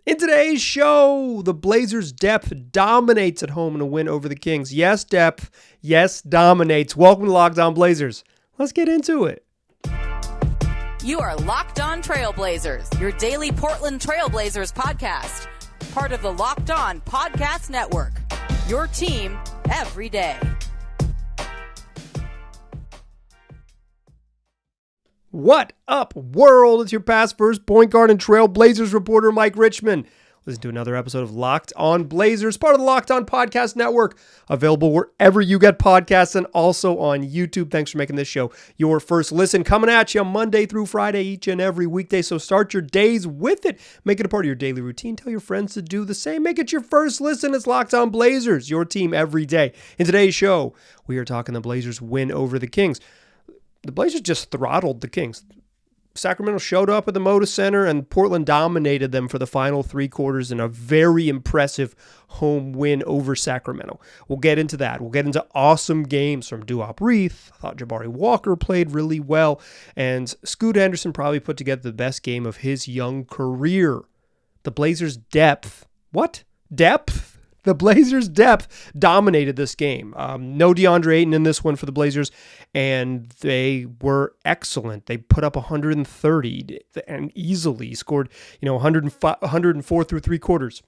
In today's show, the Blazers' depth dominates at home in a win over the Kings. Yes, depth. Yes, dominates. Welcome to Locked On Blazers. Let's get into it. You are Locked On Trailblazers, your daily Portland Trailblazers podcast. Part of the Locked On Podcast Network. Your team every day. What up, world? It's your past first point guard and Trailblazers reporter, Mike Richmond. Listen to another episode of Locked On Blazers, part of the Locked On Podcast Network, available wherever you get podcasts and also on YouTube. Thanks for making this show your first listen. Coming at you Monday through Friday, each and every weekday, so start your days with it. Make it a part of your daily routine. Tell your friends to do the same. Make it your first listen. It's Locked On Blazers, your team every day. In today's show, we are talking the Blazers' win over the Kings. The Blazers just throttled the Kings. Sacramento showed up at the Moda Center, and Portland dominated them for the final three quarters in a very impressive home win over Sacramento. We'll get into that. We'll get into awesome games from Duop Reath. I thought Jabari Walker played really well, and Scoot Henderson probably put together the best game of his young career. The Blazers' depth. What? Depth? The Blazers' depth dominated this game. No DeAndre Ayton in this one for the Blazers, and they were excellent. They put up 130 and easily scored, 104 through three quarters.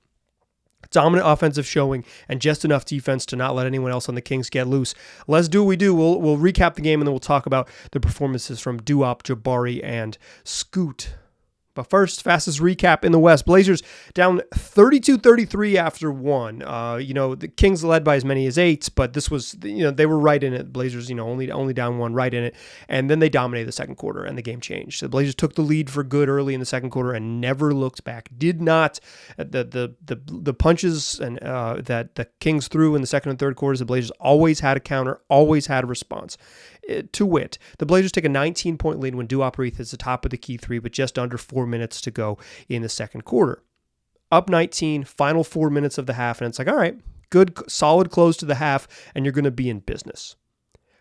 Dominant offensive showing and just enough defense to not let anyone else on the Kings get loose. Let's do what we do. We'll recap the game, and then we'll talk about the performances from Duop, Jabari, and Scoot. But first, fastest recap in the West. Blazers down 32-33 after one. The Kings led by as many as 8, but this was, they were right in it. Blazers, only down one, right in it. And then they dominated the second quarter, and the game changed. The Blazers took the lead for good early in the second quarter and never looked back. Did not the punches and that the Kings threw in the second and third quarters. The Blazers always had a counter, always had a response. To wit, the Blazers take a 19-point lead when Duop Reath is the top of the key three, with just under 4 minutes to go in the second quarter. Up 19, final 4 minutes of the half, and it's like, all right, good, solid close to the half, and you're going to be in business.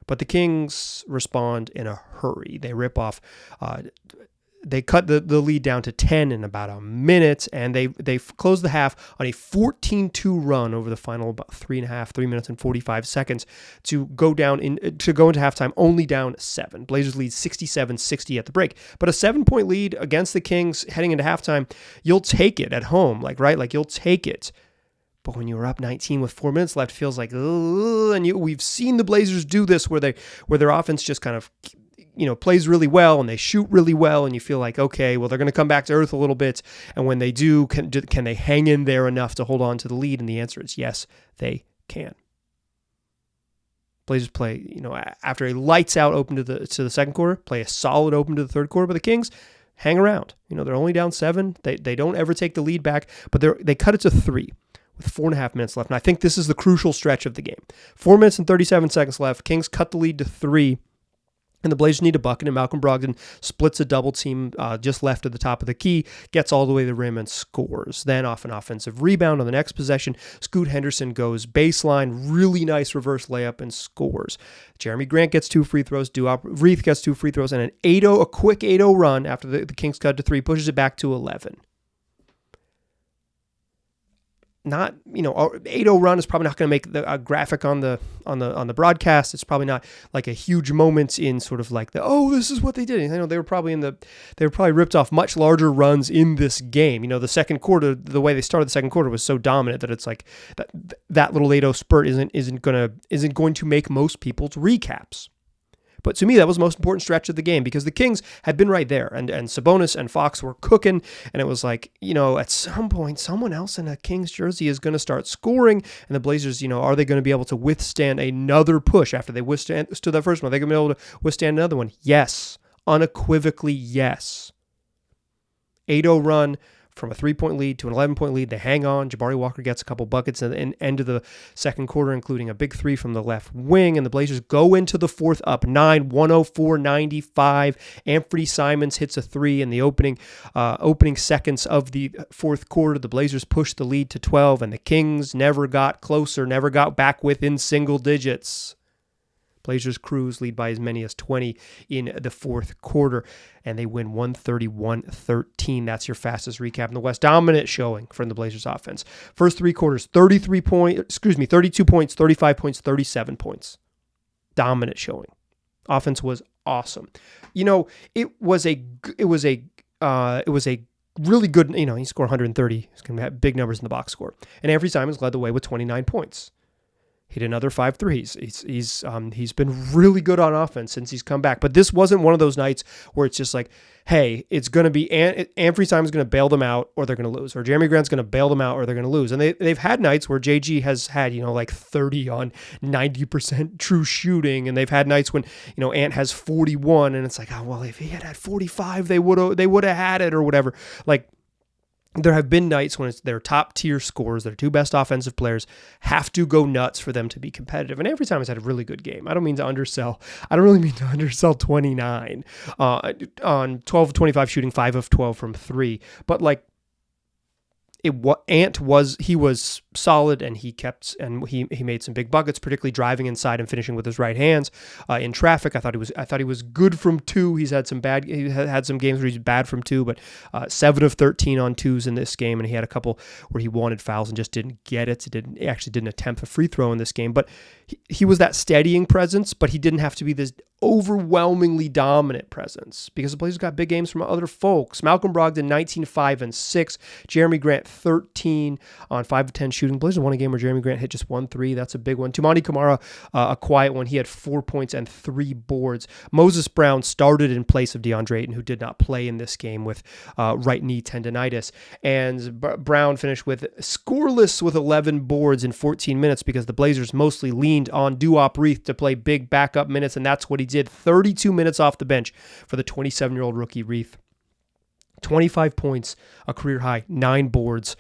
But the Kings respond in a hurry. They rip off. They cut the lead down to 10 in about a minute, and they close the half on a 14-2 run over the final about 3 minutes and 45 seconds to go into halftime only down 7. Blazers lead 67-60 at the break, but a 7-point lead against the Kings heading into halftime, you'll take it at home, you'll take it. But when you're up 19 with 4 minutes left, it feels like, and we've seen the Blazers do this where their offense just kind of plays really well and they shoot really well, and you feel like, okay, well, they're going to come back to earth a little bit. And when they do, can they hang in there enough to hold on to the lead? And the answer is yes, they can. Blazers play, after a lights out open to the second quarter, play a solid open to the third quarter, but the Kings hang around. They're only down 7. They don't ever take the lead back, but they cut it to 3 with 4.5 minutes left. And I think this is the crucial stretch of the game. 4 minutes and 37 seconds left. Kings cut the lead to 3. And the Blazers need a bucket, and Malcolm Brogdon splits a double team just left at the top of the key, gets all the way to the rim and scores. Then off an offensive rebound on the next possession, Scoot Henderson goes baseline, really nice reverse layup, and scores. Jeremy Grant gets 2 free throws, Duop Reath gets 2 free throws, and a quick 8-0 run after the Kings cut to 3 pushes it back to 11. Not, 8-0 run is probably not going to make a graphic on the broadcast. It's probably not like a huge moment in sort of like this is what they did. They were probably ripped off much larger runs in this game. The second quarter, the way they started the second quarter was so dominant that it's like that little 8-0 spurt isn't going to make most people's recaps. But to me, that was the most important stretch of the game because the Kings had been right there, and Sabonis and Fox were cooking, and it was like, at some point, someone else in a Kings jersey is going to start scoring, and the Blazers, are they going to be able to withstand another push after they withstood that first one? Are they going to be able to withstand another one? Yes. Unequivocally, yes. 8-0 run from a 3-point lead to an 11-point lead. They hang on. Jabari Walker gets a couple buckets at the end of the second quarter, including a big 3 from the left wing, and the Blazers go into the fourth up 9, 104-95. Anfernee Simons hits a 3 in the opening seconds of the fourth quarter. The Blazers push the lead to 12, and the Kings never got closer, never got back within single digits. Blazers cruise, lead by as many as 20 in the fourth quarter, and they win 131-13. That's your fastest recap in the West. Dominant showing from the Blazers offense. First three quarters, 32 points, 35 points, 37 points. Dominant showing. Offense was awesome. It was a really good, he scored 130. He's going to have big numbers in the box score. And Anfernee Simons led the way with 29 points. Hit another 5 threes. He's been really good on offense since he's come back. But this wasn't one of those nights where it's just like, hey, it's going to be Anfernee Simons going to bail them out or they're going to lose, or Jeremy Grant's going to bail them out or they're going to lose. And they've had nights where JG has had, like 30 on 90% true shooting, and they've had nights when, Ant has 41 and it's like, oh, well, if he had 45, they would have had it or whatever. Like, there have been nights when it's their top tier scores, their two best offensive players have to go nuts for them to be competitive. And every time he's had a really good game. I don't mean to undersell. I don't really mean to undersell 29 on 12 of 25 shooting, 5 of 12 from 3. But like, Ant was solid, and he made some big buckets, particularly driving inside and finishing with his right hands in traffic. I thought he was good from 2. He had some games where he's bad from 2, but 7 of 13 on 2s in this game, and he had a couple where he wanted fouls and just didn't get it. He actually didn't attempt a free throw in this game, but he was that steadying presence, but he didn't have to be this overwhelmingly dominant presence because the Blazers got big games from other folks. Malcolm Brogdon, 19, 5, and 6. Jeremy Grant, 13 on 5 of 10 shooting. Blazers won a game where Jeremy Grant hit just 1 3. That's a big one. Toumani Camara, a quiet one. He had 4 points and 3 boards. Moses Brown started in place of DeAndre Ayton, who did not play in this game with right knee tendonitis. And Brown finished with scoreless with 11 boards in 14 minutes because the Blazers mostly leaned on Duop Reath to play big backup minutes, and that's what he did. 32 minutes off the bench for the 27-year-old rookie Reath. 25 points, a career high, 9 boards.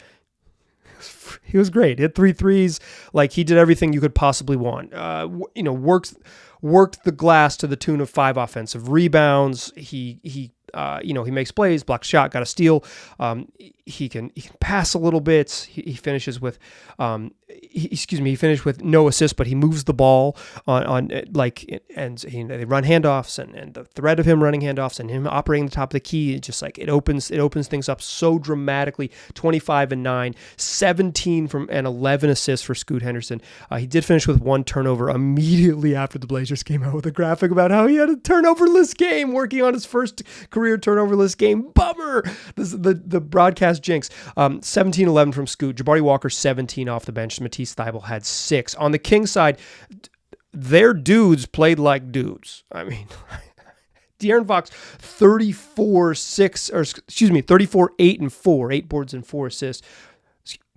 He was great. Hit 3 threes. Like, he did everything you could possibly want. Worked the glass to the tune of 5 offensive rebounds. He makes plays, blocks shot, got a steal. He can pass a little bit. He finishes with, he finished with no assist, but he moves the ball and they run handoffs, and the threat of him running handoffs and him operating the top of the key, it just like it opens things up so dramatically. 25 and 9, 17 and 11 assists for Scoot Henderson. He did finish with 1 turnover immediately after the Blazers came out with a graphic about how he had a turnoverless game, working on his first career turnoverless game. Bummer. The broadcast jinx. 17-11 from Scoot. Jabari Walker, 17 off the bench. Matisse Thybulle had 6. On the Kings side, their dudes played like dudes. I mean, De'Aaron Fox, 34, 8 and 4, 8 boards and 4 assists.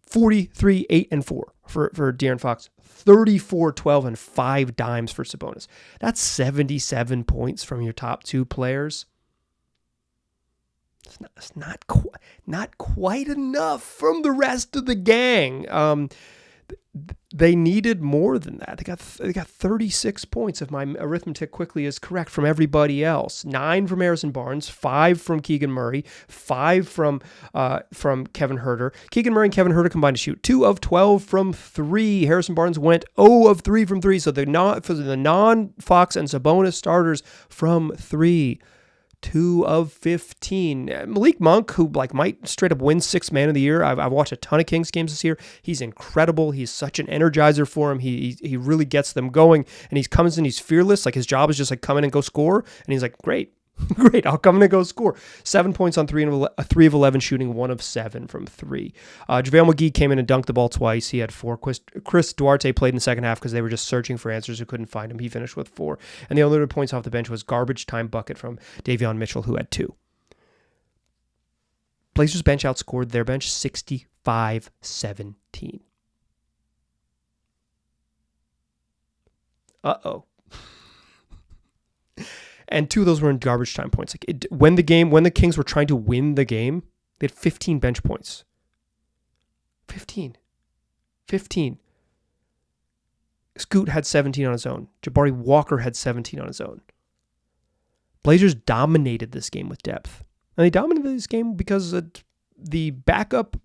43, 8 and 4 for De'Aaron Fox. 34, 12 and 5 dimes for Sabonis. That's 77 points from your top 2 players. It's not quite enough from the rest of the gang. They needed more than that. They got 36 points, if my arithmetic quickly is correct, from everybody else. 9 from Harrison Barnes, 5 from Keegan Murray, 5 from Kevin Huerter. Keegan Murray and Kevin Huerter combined to shoot 2 of 12 from 3. Harrison Barnes went 0 of 3 from 3. So for the non-Fox and Sabonis starters from 3. 2 of 15. Malik Monk, who might straight up win 6th man of the year. I've watched a ton of Kings games this year. He's incredible. He's such an energizer for him. He really gets them going, and he comes in, he's fearless. Like, his job is just come in and go score, and he's like, great, I'll come in and go score. 7 points on 3 of 11 shooting, 1 of 7 from 3. JaVale McGee came in and dunked the ball twice. He had 4. Chris Duarte played in the second half because they were just searching for answers who couldn't find him. He finished with 4. And the only points off the bench was garbage time bucket from Davion Mitchell, who had 2. Blazers bench outscored their bench 65-17. Uh-oh. And 2 of those were in garbage time points. When the Kings were trying to win the game, they had 15 bench points. 15. Scoot had 17 on his own. Jabari Walker had 17 on his own. Blazers dominated this game with depth. And they dominated this game because the backup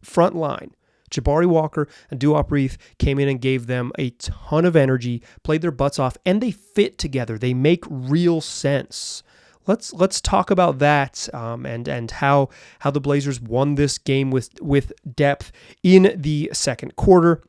front line, Jabari Walker and Duop Reath came in and gave them a ton of energy, played their butts off, and they fit together. They make real sense. Let's talk about that and how the Blazers won this game with depth in the second quarter.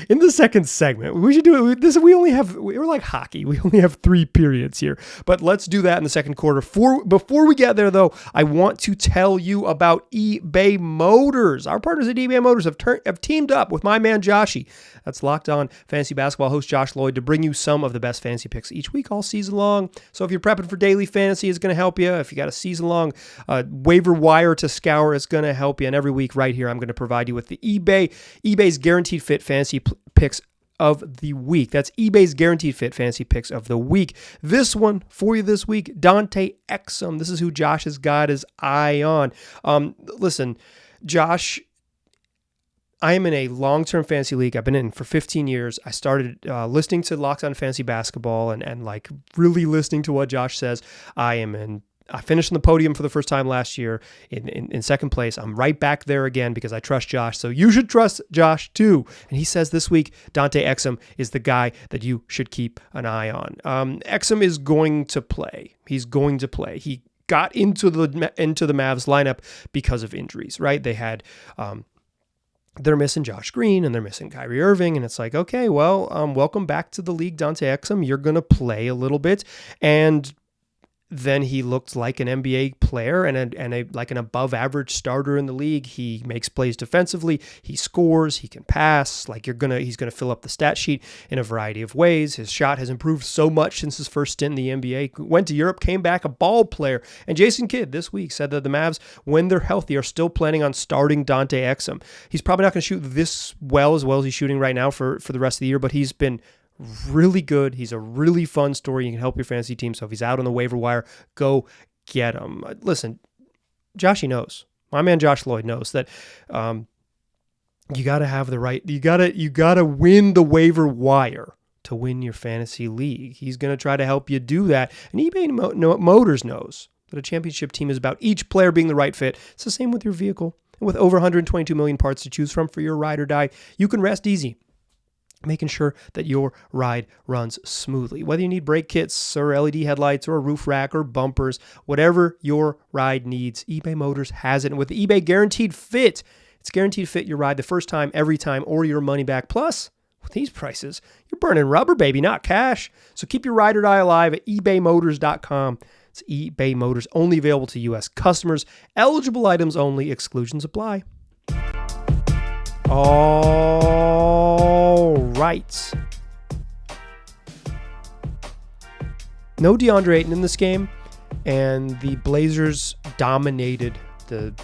In the second segment. We should do it. We're like hockey. We only have 3 periods here. But let's do that in the second quarter. Before we get there, though, I want to tell you about eBay Motors. Our partners at eBay Motors have teamed up with my man Joshy. That's Locked On Fantasy Basketball host Josh Lloyd to bring you some of the best fantasy picks each week all season long. So if you're prepping for daily fantasy, it's going to help you. If you got a season-long waiver wire to scour, it's going to help you. And every week right here, I'm going to provide you with the eBay's Guaranteed Fit Fantasy Picks of the Week. That's eBay's Guaranteed Fit Fantasy Picks of the Week. This one for you this week, Dante Exum. This is who Josh has got his eye on. Listen, Josh, I am in a long-term fantasy league. I've been in for 15 years. I started listening to Locked On Fantasy Basketball and like really listening to what Josh says. I finished on the podium for the first time last year in second place. I'm right back there again because I trust Josh. So you should trust Josh too. And he says this week, Dante Exum is the guy that you should keep an eye on. Exum is going to play. He's going to play. He got into the Mavs lineup because of injuries, right? They had... they're missing Josh Green and they're missing Kyrie Irving. And it's like, okay, well, welcome back to the league, Dante Exum. You're going to play a little bit. And then he looked like an NBA player and like an above average starter in the league. He makes plays defensively. He scores. He can pass. Like he's gonna fill up the stat sheet in a variety of ways. His shot has improved so much since his first stint in the NBA. Went to Europe, came back a ball player. And Jason Kidd this week said that the Mavs, when they're healthy, are still planning on starting Dante Exum. He's probably not going to shoot this well as he's shooting right now for the rest of the year, but he's been really good. He's a really fun story. You can help your fantasy team. So if he's out on the waiver wire, go get him. Listen, Joshy knows. My man Josh Lloyd knows that you got to have the right. You got to win the waiver wire to win your fantasy league. He's going to try to help you do that. And eBay Motors knows that a championship team is about each player being the right fit. It's the same with your vehicle. And with over 122 million parts to choose from for your ride or die, you can rest easy, making sure that your ride runs smoothly. Whether you need brake kits or LED headlights or a roof rack or bumpers, whatever your ride needs, eBay Motors has it. And with the eBay Guaranteed Fit, it's guaranteed to fit your ride the first time, every time, or your money back. Plus, with these prices, you're burning rubber, baby, not cash. So keep your ride or die alive at ebaymotors.com. It's eBay Motors, only available to U.S. customers. Eligible items only. Exclusions apply. All right. No DeAndre Ayton in this game, and the Blazers dominated the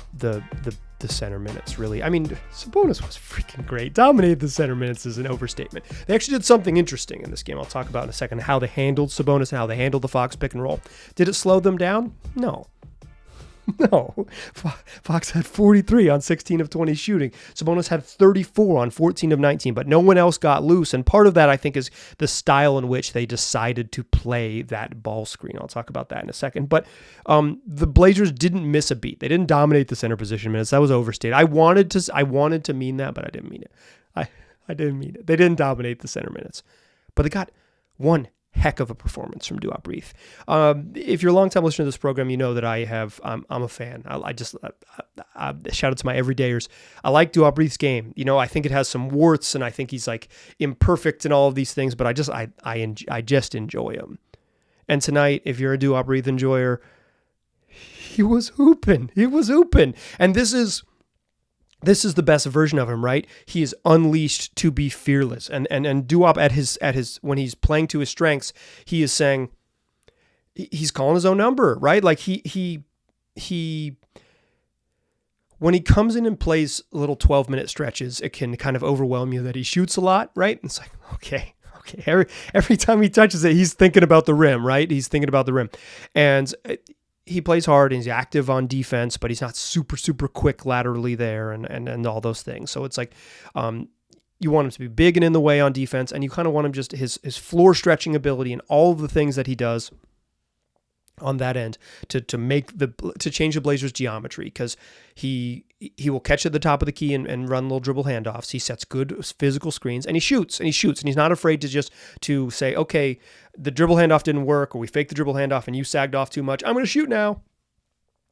center minutes, really. I mean, Sabonis was freaking great. Dominated the center minutes is an overstatement. They actually did something interesting in this game. I'll talk about in a second how they handled Sabonis and how they handled the Fox pick and roll. Did it slow them down? No. No. Fox had 43 on 16 of 20 shooting. Sabonis had 34 on 14 of 19, but no one else got loose. And part of that, I think, is the style in which they decided to play that ball screen. I'll talk about that in a second. But the Blazers didn't miss a beat. They didn't dominate the center position minutes. That was overstated. I wanted to mean that, but I didn't mean it. I didn't mean it. They didn't dominate the center minutes, but they got one heck of a performance from Duop Reath. If you're a long-time listener to this program, you know that I'm a fan. I shout out to my everydayers. I like Duop Reath's game. You know, I think it has some warts, and I think he's like imperfect in all of these things, but I just enjoy him. And tonight, if you're a Duop Reath enjoyer, he was hooping. And this is the best version of him, right? He is unleashed to be fearless. And Duop at his when he's playing to his strengths, he is saying he's calling his own number, right? Like he when he comes in and plays little 12-minute stretches, it can kind of overwhelm you that he shoots a lot, right? And it's like, okay. Every time he touches it, he's thinking about the rim, right? He's thinking about the rim. And he plays hard and he's active on defense, but he's not super, super quick laterally there and all those things. So it's like you want him to be big and in the way on defense, and you kind of want him just his floor stretching ability and all of the things that he does on that end to change the Blazers' geometry, because he he will catch at the top of the key and run little dribble handoffs. He sets good physical screens, and he shoots, and he's not afraid to say, okay, the dribble handoff didn't work, or we faked the dribble handoff and you sagged off too much. I'm going to shoot now.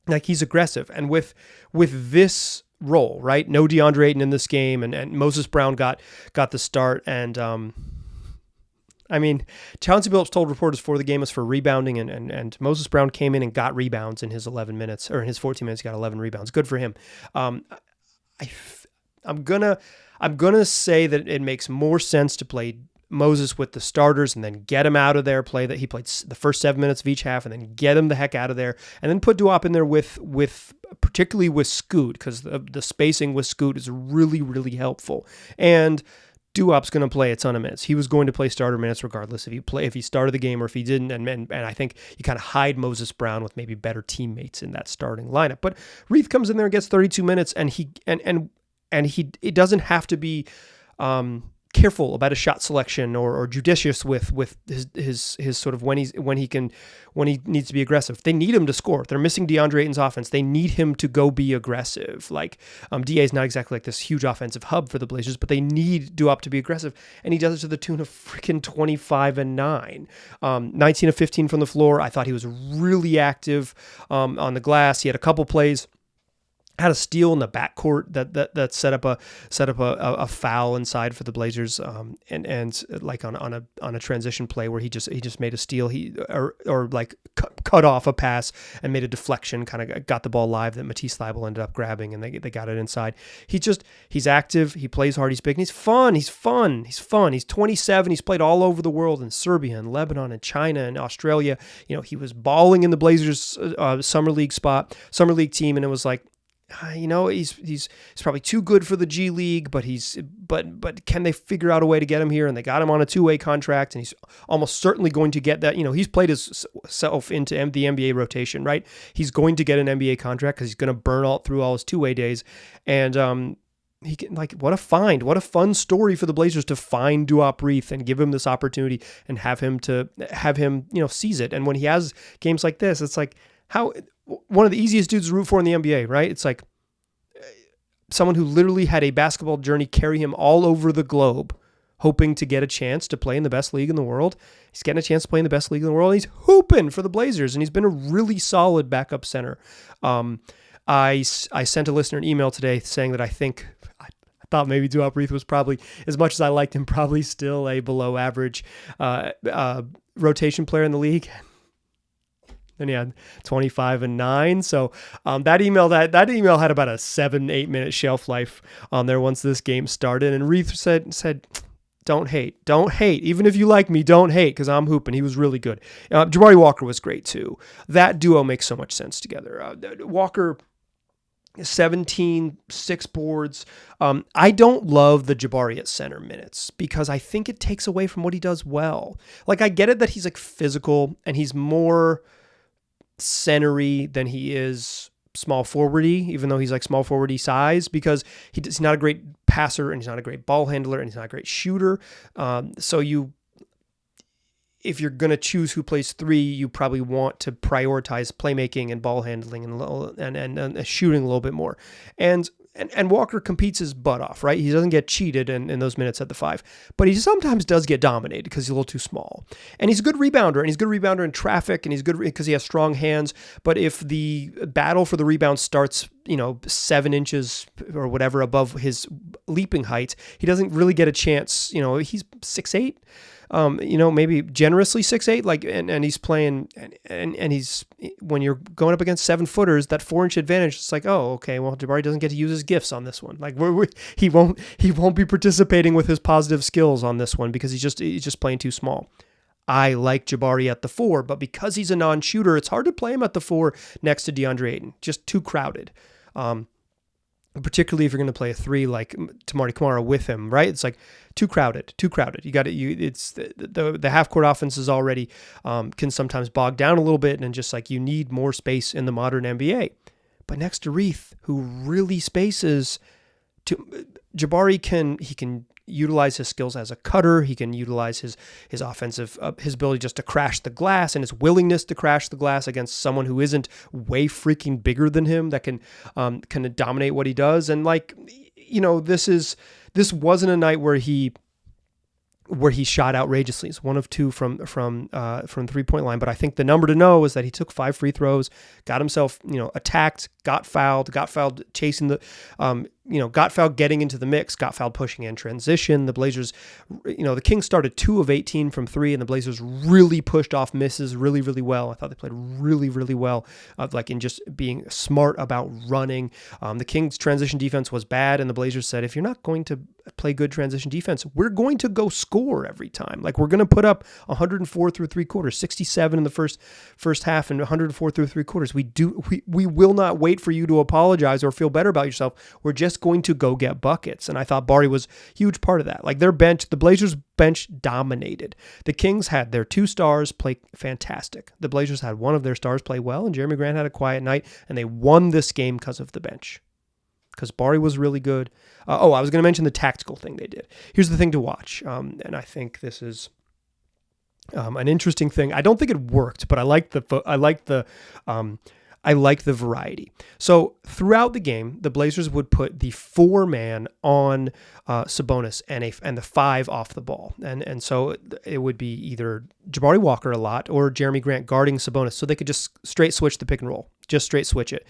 Like, he's aggressive. And with this role, right? No DeAndre Ayton in this game, and Moses Brown got the start. And Chauncey Billups told reporters before the game was for rebounding, and Moses Brown came in and got rebounds in his 11 minutes, or in his 14 minutes, he got 11 rebounds. Good for him. I'm gonna say that it makes more sense to play Moses with the starters and then get him out of there. He played the first 7 minutes of each half, and then get him the heck out of there, and then put Duop in there with particularly with Scoot, because the spacing with Scoot is really, really helpful. And Duop's going to play a ton of minutes. He was going to play starter minutes regardless if he started the game or if he didn't. And I think you kind of hide Moses Brown with maybe better teammates in that starting lineup. But Reath comes in there and gets 32 minutes, and it doesn't have to be careful about his shot selection or judicious with his sort of when he needs to be aggressive. They need him to score. They're missing DeAndre Ayton's offense. They need him to go be aggressive. Like, DA is not exactly like this huge offensive hub for the Blazers, but they need Duop to be aggressive, and he does it to the tune of freaking 25-9, 19 of 15 from the floor. I thought he was really active on the glass. He had a couple plays. Had a steal in the backcourt that set up a foul inside for the Blazers, and like on a transition play where he just made a steal, or like cut off a pass and made a deflection, kind of got the ball live that Matisse Thybulle ended up grabbing, and they got it inside. He's active, he plays hard, he's big, and he's fun. He's 27. He's played all over the world, in Serbia and Lebanon and China and Australia. He was balling in the Blazers summer league team, and it was like, he's probably too good for the G League, but can they figure out a way to get him here? And they got him on a 2-way contract, and he's almost certainly going to get that. He's played himself into the NBA rotation, right? He's going to get an NBA contract because he's going to burn through all his 2-way days. And he can, what a fun story for the Blazers to find Duop Reath and give him this opportunity and have him seize it. And when he has games like this, it's like one of the easiest dudes to root for in the NBA, right? It's like someone who literally had a basketball journey carry him all over the globe, hoping to get a chance to play in the best league in the world. He's getting a chance to play in the best league in the world. And he's hooping for the Blazers, and he's been a really solid backup center. I sent a listener an email today saying that I thought maybe Duop Reath was probably, as much as I liked him, probably still a below average rotation player in the league. And he had 25-9. So that email had about a 7-8 minute shelf life on there once this game started. And Reath said, don't hate. Even if you like me, don't hate, because I'm hooping. He was really good. Jabari Walker was great too. That duo makes so much sense together. Walker, 17, 6 boards. I don't love the Jabari at center minutes because I think it takes away from what he does well. Like, I get it that he's like physical and he's more centery than he is small forwardy, even though he's like small forwardy size, because he's not a great passer and he's not a great ball handler and he's not a great shooter. So if you're going to choose who plays 3, you probably want to prioritize playmaking and ball handling and shooting a little bit more. And Walker competes his butt off, right? He doesn't get cheated in those minutes at the 5, but he sometimes does get dominated because he's a little too small. And he's a good rebounder, and he's a good rebounder in traffic, and he's good because he has strong hands. But if the battle for the rebound starts, 7 inches or whatever above his leaping height, he doesn't really get a chance. He's 6'8", maybe generously 6'8", and he's playing, and he's, when you're going up against 7-footers, that 4-inch advantage, it's like, oh, okay, well, Jabari doesn't get to use his gifts on this one. Like, he won't be participating with his positive skills on this one because he's just playing too small. I like Jabari at the 4, but because he's a non-shooter, it's hard to play him at the 4 next to DeAndre Ayton. Just too crowded. Particularly if you're going to play a 3 like Tamari Kamara with him, right? It's like too crowded. You got it. It's the half court offense is already can sometimes bog down a little bit, and just like you need more space in the modern NBA. But next to Reath, who really spaces, Jabari can utilize his skills as a cutter. He can utilize his offensive, his ability just to crash the glass and his willingness to crash the glass against someone who isn't way freaking bigger than him that can dominate what he does. And this wasn't a night where he shot outrageously. It's 1 of 2 from 3-point line. But I think the number to know is that he took 5 free throws, got himself, attacked, got fouled chasing the, got fouled getting into the mix, got fouled pushing in transition. The Blazers, the Kings started 2 of 18 from 3, and the Blazers really pushed off misses really, really well. I thought they played really, really well, in just being smart about running. The Kings' transition defense was bad, and the Blazers said, if you're not going to play good transition defense, we're going to go score every time. We're going to put up 104 through 3 quarters, 67 in the first half, and 104 through 3 quarters. We will not wait for you to apologize or feel better about yourself. We're just going to go get buckets. And I thought Barty was a huge part of that. Their bench, the Blazers bench dominated. The Kings had their 2 stars play fantastic. The Blazers had one of their stars play well, and Jeremy Grant had a quiet night, and they won this game because of the bench. Because Barty was really good. I was going to mention the tactical thing they did. Here's the thing to watch, and I think this is an interesting thing. I don't think it worked, but I like the variety. So throughout the game, the Blazers would put the 4-man on Sabonis and the 5 off the ball, and so it would be either Jabari Walker a lot or Jeremy Grant guarding Sabonis, so they could just straight switch the pick and roll. Just straight switch it,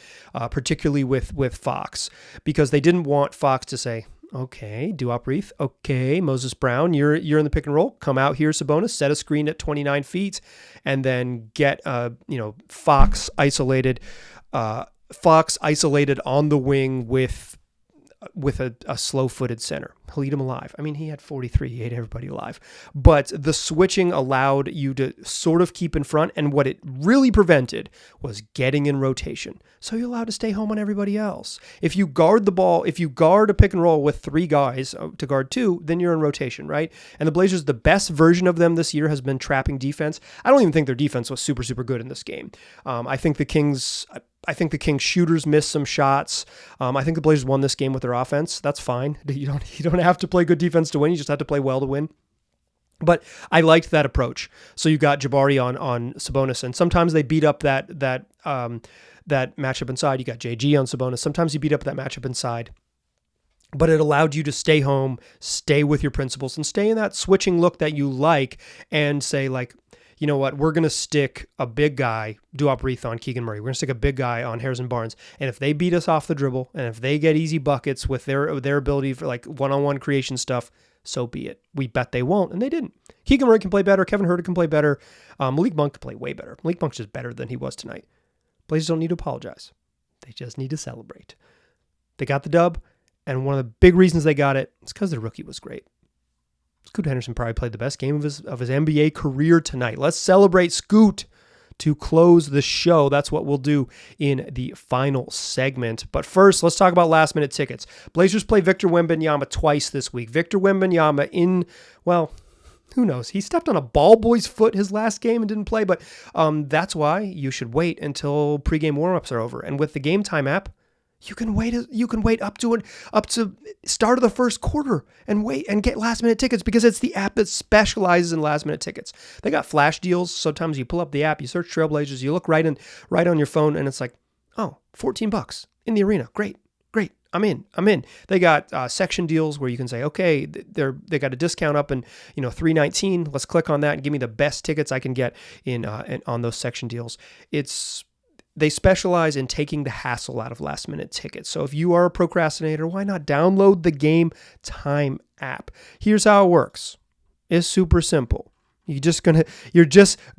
particularly with Fox, because they didn't want Fox to say, okay, Duop Reath, okay, Moses Brown, you're in the pick and roll, come out here, Sabonis, set a screen at 29 feet, and then get Fox isolated on the wing with a slow-footed center. He'll eat him alive. I mean, he had 43. He ate everybody alive. But the switching allowed you to sort of keep in front, and what it really prevented was getting in rotation. So you're allowed to stay home on everybody else. If you guard the ball, if you guard a pick and roll with 3 guys to guard 2, then you're in rotation, right? And the Blazers, the best version of them this year has been trapping defense. I don't even think their defense was super, super good in this game. I think the Kings shooters missed some shots. I think the Blazers won this game with their offense. That's fine. You don't have to play good defense to win. You just have to play well to win. But I liked that approach. So you got Jabari on Sabonis, and sometimes they beat up that matchup inside. You got JG on Sabonis. Sometimes you beat up that matchup inside. But it allowed you to stay home, stay with your principles, and stay in that switching look that you like, and say, you know what, we're going to stick a big guy, Duop Reath, on Keegan Murray. We're going to stick a big guy on Harrison Barnes. And if they beat us off the dribble, and if they get easy buckets with their ability for one-on-one creation stuff, so be it. We bet they won't, and they didn't. Keegan Murray can play better. Kevin Huerter can play better. Malik Monk can play way better. Malik Monk's just better than he was tonight. Blazers don't need to apologize. They just need to celebrate. They got the dub, and one of the big reasons they got it is because their rookie was great. Scoot Henderson probably played the best game of his NBA career tonight. Let's celebrate Scoot to close the show. That's what we'll do in the final segment. But first, let's talk about last-minute tickets. Blazers play Victor Wembanyama twice this week. Victor Wembanyama who knows? He stepped on a ball boy's foot his last game and didn't play, but that's why you should wait until pregame warmups are over. And with the Gametime app, you can wait up to start of the first quarter and wait and get last minute tickets, because it's the app that specializes in last minute tickets. They got flash deals. Sometimes you pull up the app, you search Trailblazers, you look right on your phone, and it's like, oh, $14 in the arena. Great. I'm in. They got section deals where you can say, okay, they got a discount up and $319. Let's click on that and give me the best tickets I can get on those section deals. They specialize in taking the hassle out of last-minute tickets. So if you are a procrastinator, why not download the Gametime app? Here's how it works. It's super simple. You're just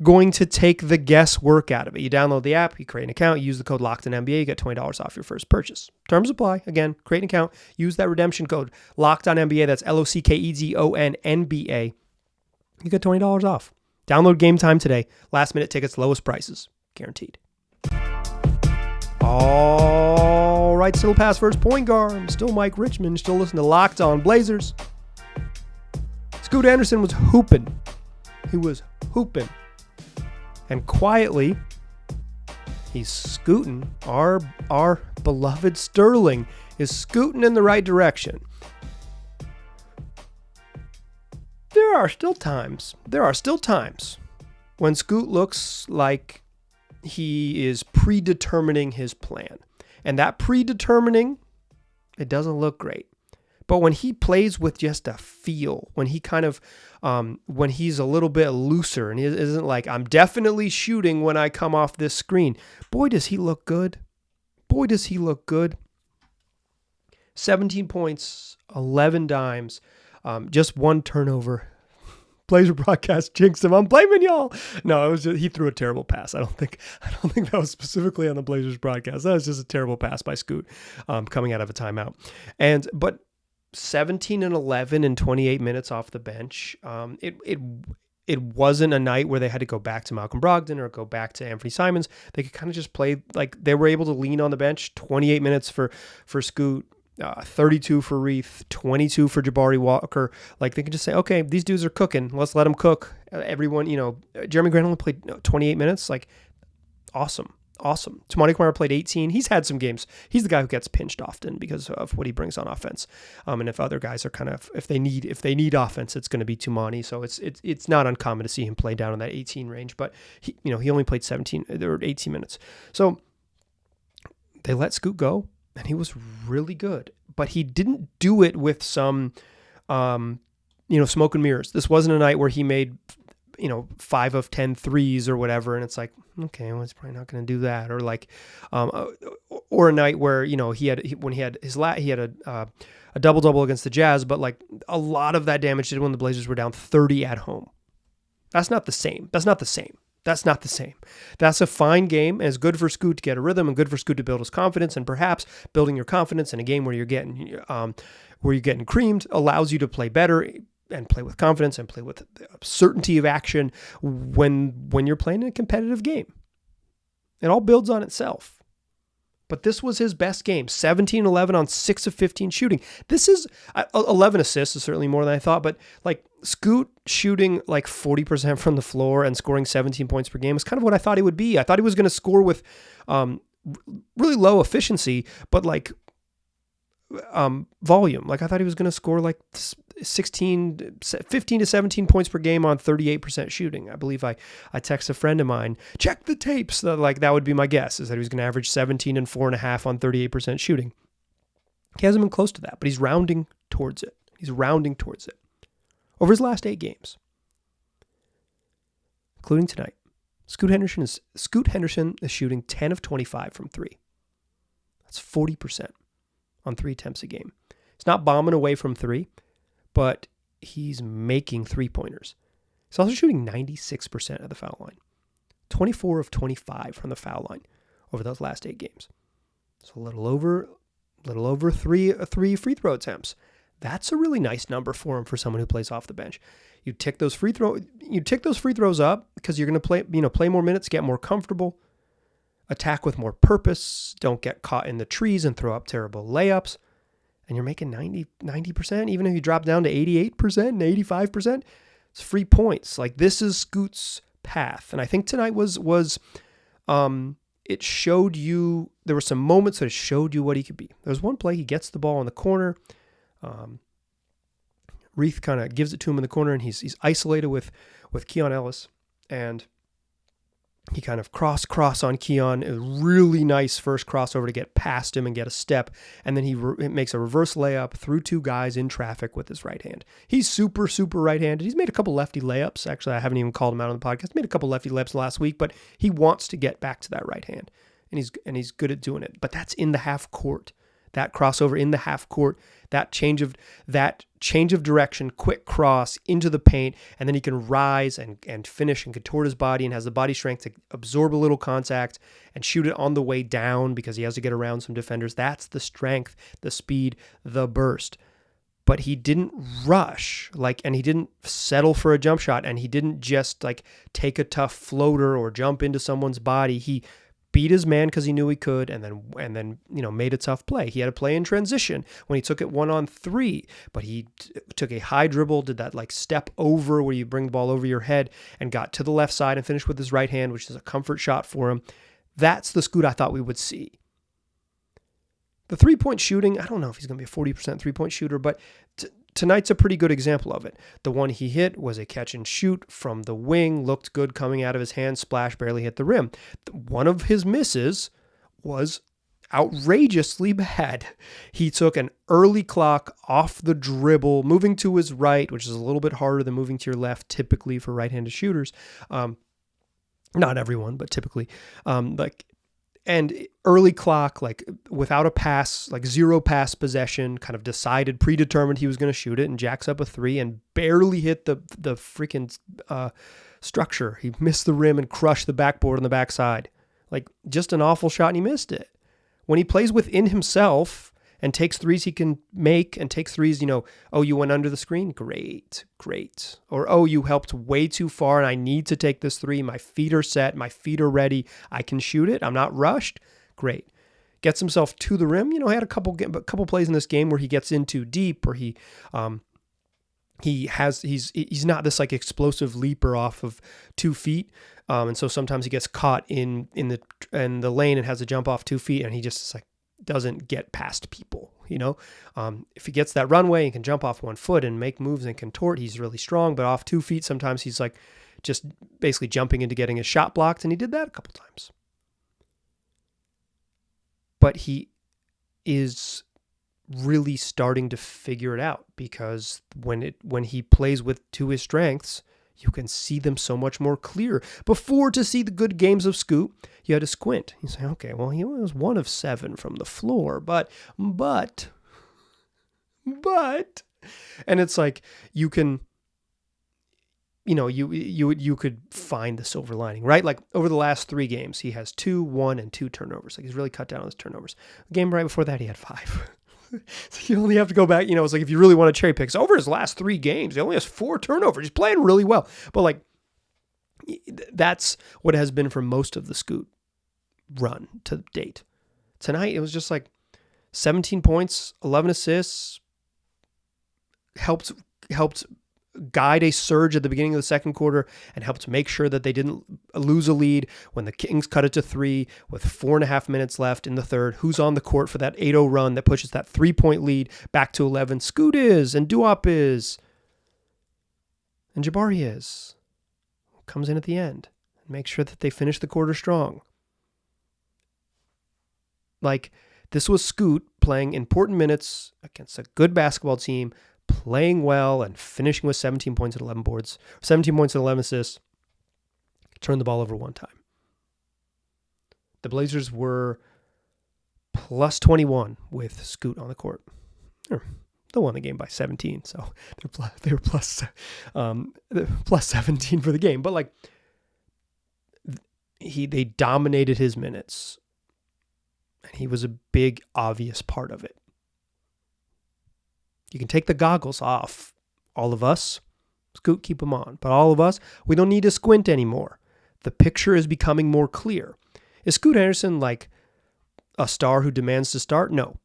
going to take the guesswork out of it. You download the app, you create an account, you use the code LOCKEDONNBA, you get $20 off your first purchase. Terms apply. Again, create an account, use that redemption code LOCKEDONNBA. That's LOCKEDONNBA. You get $20 off. Download Gametime today. Last-minute tickets, lowest prices, guaranteed. All right, still past first point guard. I'm still Mike Richmond, still listening to Locked On Blazers. Scoot Henderson was hooping. He was hooping. And quietly, he's scooting. Our beloved Sterling is scooting in the right direction. there are still times when Scoot looks like he is predetermining his plan. And that predetermining, it doesn't look great. But when he plays with just a feel, when he kind of, when he's a little bit looser and he isn't like, I'm definitely shooting when I come off this screen. Boy, does he look good. 17 points, 11 dimes, just one turnover. Blazer broadcast jinxed him. I'm blaming y'all. No, it was just, he threw a terrible pass. I don't think that was specifically on the Blazers broadcast. That was just a terrible pass by Scoot, coming out of a timeout. But 17 and 11 in 28 minutes off the bench. It wasn't a night where they had to go back to Malcolm Brogdon or go back to Anfernee Simons. They could kind of just play, like they were able to lean on the bench. 28 minutes for Scoot, 32 for Reath, 22 for Jabari Walker. Like they could just say, okay, these dudes are cooking. Let's let them cook. Everyone, Jeremy Grant only played 28 minutes. Like awesome. Tamani Kamara played 18. He's had some games. He's the guy who gets pinched often because of what he brings on offense. And if other guys are kind of, if they need offense, it's going to be Tamani. So it's not uncommon to see him play down in that 18 range. But he only played 18 minutes. So they let Scoot go, and he was really good. But he didn't do it with some, smoke and mirrors. This wasn't a night where he made 5 of 10 threes or whatever. And it's like, okay, well, he's probably not going to do that. Or like, or a night where, he had a double-double against the Jazz, but like a lot of that damage did when the Blazers were down 30 at home. That's not the same. That's a fine game, and it's good for Scoot to get a rhythm and good for Scoot to build his confidence, and perhaps building your confidence in a game where you're getting creamed allows you to play better and play with confidence and play with certainty of action when you're playing in a competitive game. It all builds on itself. But this was his best game, 17-11 on 6 of 15 shooting. This is 11 assists is certainly more than I thought, but like Scoot shooting like 40% from the floor and scoring 17 points per game is kind of what I thought he would be. I thought he was going to score with really low efficiency, but like volume. Like I thought he was going to score like 15 to 17 points per game on 38% shooting. I believe I text a friend of mine, check the tapes. Like that would be my guess, is that he was going to average 17 and 4.5 on 38% shooting. He hasn't been close to that, but he's rounding towards it. Over his last 8 games, including tonight, Scoot Henderson is shooting 10 of 25 from 3. That's 40% on 3 attempts a game. He's not bombing away from 3, but he's making 3-pointers. He's also shooting 96% at the foul line, 24 of 25 from the foul line over those last 8 games. So a little over 3 free throw attempts. That's a really nice number for him for someone who plays off the bench. You tick those free throws up because you're going to play more minutes, get more comfortable, attack with more purpose, don't get caught in the trees and throw up terrible layups. And you're making 90%, even if you drop down to 88% and 85%, it's free points. Like this is Scoot's path. And I think tonight it showed you, there were some moments that it showed you what he could be. There was one play, he gets the ball in the corner. Reath kind of gives it to him in the corner, and he's isolated with Keon Ellis, and he kind of cross on Keon. A really nice first crossover to get past him and get a step, and then he makes a reverse layup through 2 guys in traffic with his right hand. He's super right-handed. He's made a couple lefty layups. Actually, I haven't even called him out on the podcast. Made a couple lefty layups last week, but he wants to get back to that right hand, and he's good at doing it. But that's in the half court. That crossover in the half court, that change of direction, quick cross into the paint, and then he can rise and finish and contort his body and has the body strength to absorb a little contact and shoot it on the way down because he has to get around some defenders. That's the strength, the speed, the burst. But he didn't rush, and he didn't settle for a jump shot, and he didn't just take a tough floater or jump into someone's body. He beat his man because he knew he could, and then made a tough play. He had a play in transition when he took it 1-on-3, but he took a high dribble, did that step over where you bring the ball over your head, and got to the left side and finished with his right hand, which is a comfort shot for him. That's the Scoot I thought we would see. The 3-point shooting, I don't know if he's going to be a 40% 3-point shooter, but tonight's a pretty good example of it. The one he hit was a catch and shoot from the wing, looked good coming out of his hand, splash, barely hit the rim. One of his misses was outrageously bad. He took an early clock off the dribble, moving to his right, which is a little bit harder than moving to your left typically for right-handed shooters. Not everyone, but typically. And early clock, like without a pass, like zero pass possession, kind of predetermined he was going to shoot it, and jacks up a three and barely hit the freaking structure. He missed the rim and crushed the backboard on the backside. Like just an awful shot, and he missed it. When he plays within himself and takes threes he can make, and takes threes, oh, you went under the screen? Great. Or, oh, you helped way too far and I need to take this three. My feet are set. My feet are ready. I can shoot it. I'm not rushed. Great. Gets himself to the rim. He had a couple plays in this game where he gets in too deep, or he's not this like explosive leaper off of 2 feet. And so sometimes he gets caught in the lane and has to jump off 2 feet, and he just like doesn't get past people. If he gets that runway and can jump off 1 foot and make moves and contort, he's really strong. But off 2 feet, sometimes he's like just basically jumping into getting his shot blocked, and he did that a couple times. But he is really starting to figure it out, because when he plays to his strengths, you can see them so much more clear. Before, to see the good games of Scoot, you had to squint. You say, okay, well, he was 1 of 7 from the floor, but, and it's like you can, you could find the silver lining, right? Like over the last 3 games, he has 2, 1, and 2 turnovers. Like he's really cut down on his turnovers. The game right before that, he had 5. So you only have to go back, it's like if you really want to cherry pick, over his last 3 games, he only has 4 turnovers. He's playing really well. But like, that's what it has been for most of the Scoot run to date. Tonight, it was just like 17 points, 11 assists, helped guide a surge at the beginning of the second quarter, and helped make sure that they didn't lose a lead when the Kings cut it to 3 with 4.5 minutes left in the third. Who's on the court for that 8-0 run that pushes that 3-point lead back to 11? Scoot is, and Duop is, and Jabari is. Comes in at the end and makes sure that they finish the quarter strong. Like, this was Scoot playing important minutes against a good basketball team, playing well and finishing with 17 points and 11 boards, 17 points and 11 assists. Turned the ball over 1 time. The Blazers were plus 21 with Scoot on the court. They won the game by 17, so they were plus 17 for the game. But like, they dominated his minutes, and he was a big, obvious part of it. You can take the goggles off. All of us, Scoot, keep them on. But all of us, we don't need to squint anymore. The picture is becoming more clear. Is Scoot Henderson like a star who demands to start? No.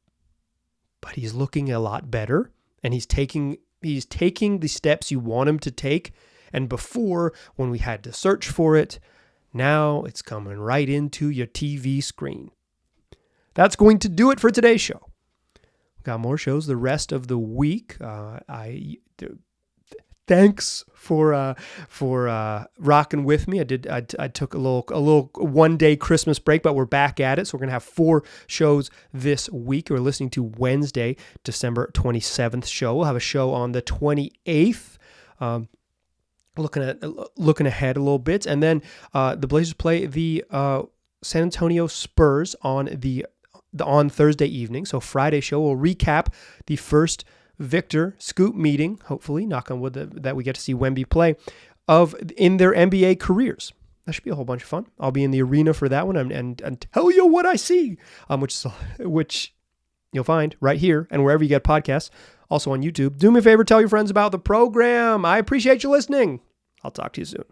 But he's looking a lot better, and he's taking the steps you want him to take. And before, when we had to search for it, now it's coming right into your TV screen. That's going to do it for today's show. Got more shows the rest of the week. Thanks for rocking with me. I took a little 1-day Christmas break, but we're back at it. So we're gonna have 4 shows this week. We're listening to Wednesday, December 27th show. We'll have a show on the 28th. Looking ahead a little bit, and then the Blazers play the San Antonio Spurs on Thursday evening. So Friday show will recap the first Victor Scoot meeting, hopefully, knock on wood, that we get to see Wemby play in their NBA careers. That should be a whole bunch of fun. I'll be in the arena for that one and tell you what I see, which you'll find right here and wherever you get podcasts. Also on YouTube. Do me a favor, tell your friends about the program. I appreciate you listening. I'll talk to you soon.